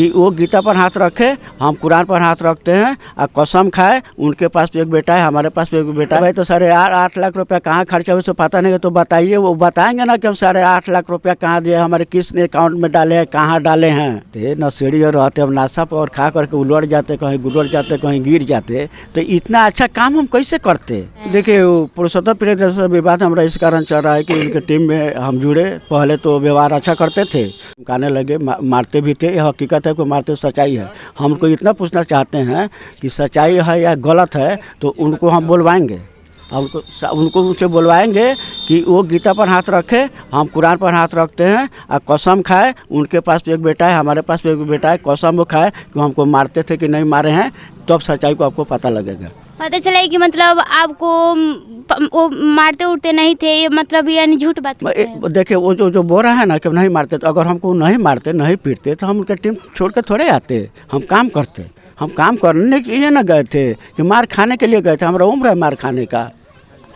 कि वो गीता पर हाथ रखे, हम कुरान पर हाथ रखते हैं और कसम खाए। उनके पास भी एक बेटा है, हमारे पास भी एक बेटा है। भाई तो 8.5 लाख रुपया कहाँ खर्चा हुआ, पता नहीं है तो बताइए। वो बताएंगे ना कि हम 8.5 लाख रुपया कहाँ दिए, हमारे किसने अकाउंट में डाले हैं, कहाँ डाले हैं। तो नशेड़ी और रहते हम नाशा पर खा करके उलट जाते, कहीं गुलट जाते, कहीं गिर जाते, तो इतना अच्छा काम हम कैसे करते। देखिए पुरुषोत्तम प्रियदर्शन विवाद हमारा इस कारण चल रहा है कि उनके टीम में हम जुड़े। पहले तो व्यवहार अच्छा करते थे, कहने लगे, मारते भी थे। यह हकीकत है, कोई मारते सच्चाई है। हम उनको इतना पूछना चाहते हैं कि सच्चाई है या गलत है, तो उनको हम बुलवाएंगे, उनको मुझसे बुलवाएंगे कि वो गीता पर हाथ रखे, हम कुरान पर हाथ रखते हैं और कसम खाए। उनके पास भी एक बेटा है, हमारे पास भी एक बेटा है। कसम वो खाए कि हमको मारते थे कि नहीं मारे हैं, तब सच्चाई को आपको पता लगेगा। पता चला कि मतलब आपको वो मारते उड़ते नहीं थे, ये मतलब यानी झूठ बात है। देखिए वो जो बोल रहा है ना कि नहीं मारते, तो अगर हमको नहीं मारते, नहीं पीटते, तो हम उनके टीम छोड़ के थोड़े आते। हम काम करते, हम काम करने के लिए ना गए थे कि मार खाने के लिए गए थे। हमारा उम्र है मार खाने का।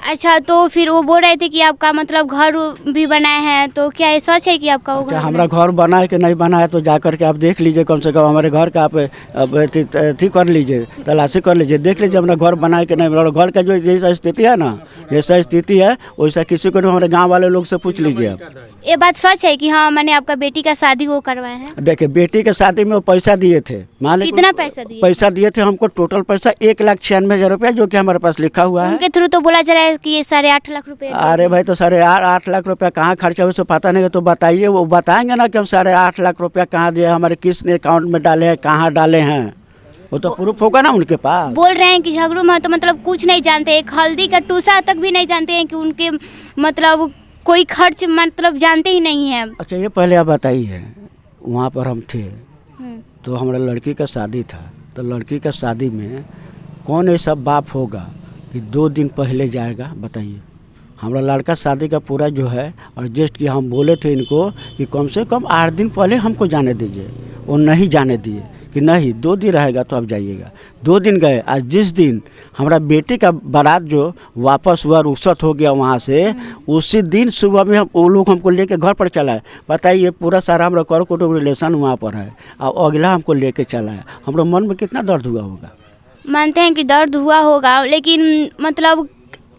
अच्छा, तो फिर वो बोल रहे थे कि आपका मतलब घर भी बनाए हैं, तो क्या ये सच है कि आपका वो घर? हमारा घर बना है कि नहीं बना है तो जा करके आप देख लीजिए। कम से कम हमारे घर का आप अथी कर लीजिए, तलाशी कर लीजिए, देख लीजिए हमारा घर बना है कि नहीं। हमारा घर का जो जैसा स्थिति है ना, जैसा स्थिति है वैसा किसी को नहीं, हमारे गाँव वाले लोग से पूछ लीजिए आप। ये बात सच है कि हाँ मैंने आपका बेटी का शादी वो करवाए हैं? देखिए बेटी के शादी में वो पैसा दिए थे। मान कितना पैसा दिए? पैसा दिए थे हमको टोटल पैसा 1,96,000 रुपया, जो कि हमारे पास लिखा हुआ है। उनके थ्रू तो बोला जा रहा है कि ये 8.5 लाख रुपए। अरे भाई तो 8.5 लाख रुपया कहाँ खर्चा हुआ, पता नहीं है तो बताइए। वो बताएंगे ना कि हम 8.5 लाख रुपया कहाँ दिए, हमारे किसने अकाउंट में डाले हैं, कहाँ डाले हैं। वो तो प्रूफ होगा ना उनके पास। बोल रहे हैं कि झगड़ू में तो मतलब कुछ नहीं जानते, एक हल्दी का टूसा तक भी नहीं जानते हैं कि उनके मतलब कोई खर्च मतलब जानते ही नहीं है। अच्छा ये पहले आप बताइए, वहाँ पर हम थे तो हमारा लड़की का शादी था, तो लड़की का शादी में कौन ऐसा बाप होगा कि 2 दिन पहले जाएगा, बताइए। हमारा लड़का शादी का पूरा जो है एडजस्ट किया। हम बोले थे इनको कि कम से कम 8 दिन पहले हमको जाने दीजिए, वो नहीं जाने दिए कि नहीं 2 दिन रहेगा तो आप जाइएगा। 2 दिन गए। आज जिस दिन हमारा बेटी का बारात जो वापस हुआ, रुखसत हो गया वहाँ से, उसी दिन सुबह में वो लोग हमको लेके घर पर चलाए। बताइए पूरा सारा हमारा कर रिलेशन वहाँ पर है और अगला हमको लेके चलाया। हमारे मन में कितना दर्द हुआ होगा। मानते हैं कि दर्द हुआ होगा, लेकिन मतलब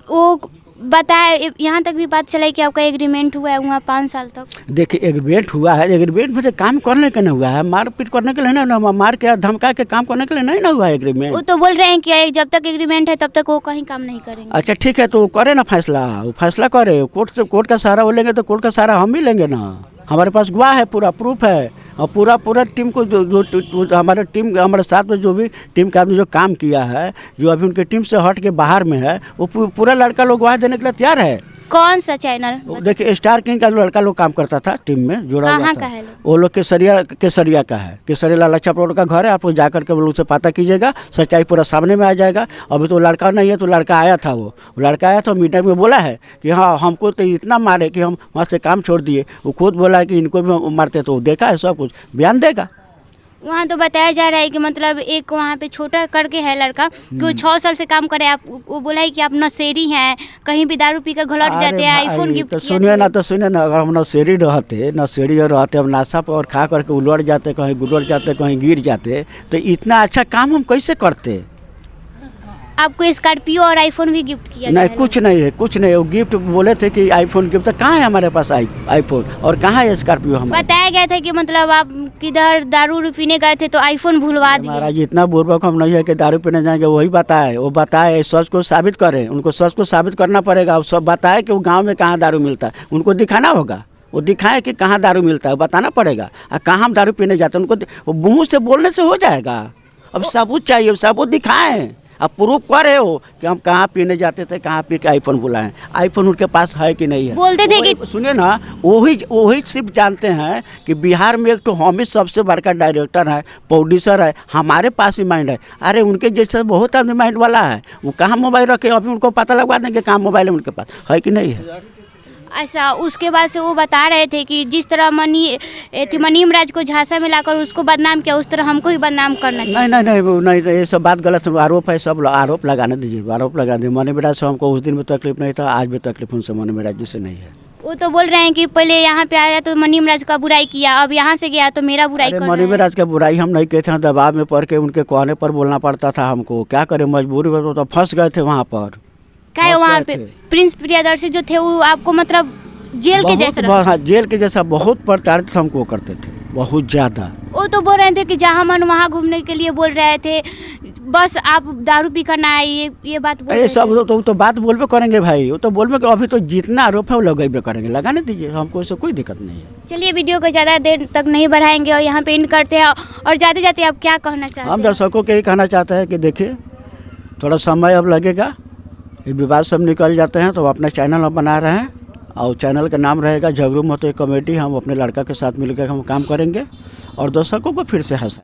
वो बताए यहाँ तक भी बात चला कि आपका एग्रीमेंट हुआ है वहाँ 5 साल तक। देखिए एग्रीमेंट हुआ है, एग्रीमेंट में से काम करने के नहीं हुआ है, मारपीट करने के लिए नहीं ना, मार के धमका के काम करने के लिए नहीं ना हुआ है एग्रीमेंट। वो तो बोल रहे हैं कि जब तक एग्रीमेंट है तब तक वो कहीं काम नहीं करेंगे। अच्छा ठीक है, तो वो करे ना फैसला, वो फैसला करे, कोर्ट का सहारा वो लेंगे तो कोर्ट का सहारा हम भी लेंगे ना। हमारे पास गवाह है, पूरा प्रूफ है, और पूरा टीम को जो हमारे टीम हमारे साथ में जो भी टीम का आदमी जो काम किया है, जो अभी उनके टीम से हट के बाहर में है, वो पूरा लड़का लोग गवाह देने के लिए तैयार है। कौन सा चैनल? देखिए स्टार किंग का लड़का लोग काम करता था, टीम में जुड़ा हुआ था। का है? वो लोग केसरिया का है, केसरिया लाला चपरोड़ का घर है। आप लोग जाकर के वो लोग से पता कीजिएगा, सच्चाई पूरा सामने में आ जाएगा। अभी तो लड़का नहीं है, तो लड़का आया था, वो लड़का आया था मीडिया में बोला है कि हाँ हमको तो इतना मारे कि हम वहाँ से काम छोड़ दिए। वो खुद बोला है कि इनको भी मारते, तो देखा है, सब कुछ बयान देगा। वहाँ तो बताया जा रहा है कि मतलब एक वहाँ पे छोटा करके है लड़का कि वो 6 साल से काम करे। आप वो बोला है कि आप नशेड़ी हैं, कहीं भी दारू पीकर घलट जाते हैं, आईफोन गिफ्ट तो सुनिए ना, अगर हम नशेड़ी रहते, हम नाशा पर खा करके उलट जाते, कहीं गुलट जाते, कहीं गिर जाते, तो इतना अच्छा काम हम कैसे करते। आपको स्कॉर्पियो और आईफोन भी गिफ्ट किया? नहीं कुछ नहीं है, कुछ नहीं। वो गिफ्ट बोले थे कि आईफोन गिफ्ट, तो कहाँ है हमारे पास आईफोन, और कहाँ है स्कॉर्पियो। हमारे बताया गया था कि मतलब आप किधर दारू पीने गए थे तो आईफोन भूलवा दिए। महाराज इतना बुर्बक हम नहीं है कि दारू पीने जाएंगे। वही बताए, वो बताए, सच को साबित करें, उनको सच को साबित करना पड़ेगा। सब बताए कि वो गाँव में कहाँ दारू मिलता है, उनको दिखाना होगा। वो दिखाए कि कहाँ दारू मिलता है, बताना पड़ेगा। और कहाँ हम दारू पीने जाते हैं, उनको मुँह से बोलने से हो जाएगा। अब सबूत चाहिए, सबूत दिखाएं, अब प्रूफ करे हो कि हम कहाँ पीने जाते थे, कहाँ पी के आईफोन बुलाएं। आईफोन उनके पास है कि नहीं है, बोलते थे कि सुनिए ना, वही सिर्फ जानते हैं कि बिहार में एक तो हम ही सबसे बड़का डायरेक्टर है, प्रोड्यूसर है, हमारे पास ही माइंड है। अरे उनके जैसे बहुत आदमी माइंड वाला है, वो कहाँ मोबाइल रखे, अभी उनको पता लगवा देंगे कहाँ मोबाइल है उनके पास, है कि नहीं है। ऐसा उसके बाद से वो बता रहे थे कि जिस तरह मनीम राज को झांसा में लाकर उसको बदनाम किया, उस तरह हमको भी बदनाम करना चाहिए। नहीं, ये सब बात गलत है, आरोप है, सब आरोप लगाने दीजिए, आरोप लगा दीजिए। मनीम राज से हमको उस दिन भी तकलीफ नहीं था, आज भी तकलीफ उनसे मनीम राज जी से नहीं है। वो तो बोल रहे हैं कि पहले यहाँ पे आया तो मनीम राज का बुराई किया, अब यहाँ से गया तो मेरा बुराई कर रहे मनीम हैं। राज का बुराई हम नहीं कहते हैं, दबाव में पड़ के उनके कहने पर बोलना पड़ता था हमको, क्या करें मजबूरी में, तो फंस गए थे वहाँ पर। क्या है फंस वहाँ गए पे थे। प्रिंस प्रियदर्शी जो थे वो आपको मतलब जेल के जैसा बहुत हाँ, जेल के जैसा बहुत प्रताड़ित हमको करते थे, बहुत ज़्यादा। वो तो बोल रहे थे कि जहाँ मन वहाँ घूमने के लिए बोल रहे थे, बस आप दारू पी कर ना आइए, ये बात बोल अरे रहे सब थे। तो बात बोलबे करेंगे भाई, वो तो बोलबे कि अभी तो जितना आरोप है वो लगेबे करेंगे, लगाने दीजिए, हमको इससे कोई दिक्कत नहीं है। चलिए वीडियो को ज़्यादा देर तक नहीं बढ़ाएंगे और यहाँ पे एंड करते हैं। और जाते जाते आप क्या कहना चाहते हम हैं? दर्शकों को यही कहना चाहते हैं कि देखिए थोड़ा समय अब लगेगा, ये विवाद सब निकल जाते हैं, तो अपना चैनल हम बना रहे हैं और चैनल का नाम रहेगा झगड़ू महतो कॉमेडी। हम अपने लड़का के साथ मिलकर हम काम करेंगे और दर्शकों को फिर से हंसाएं।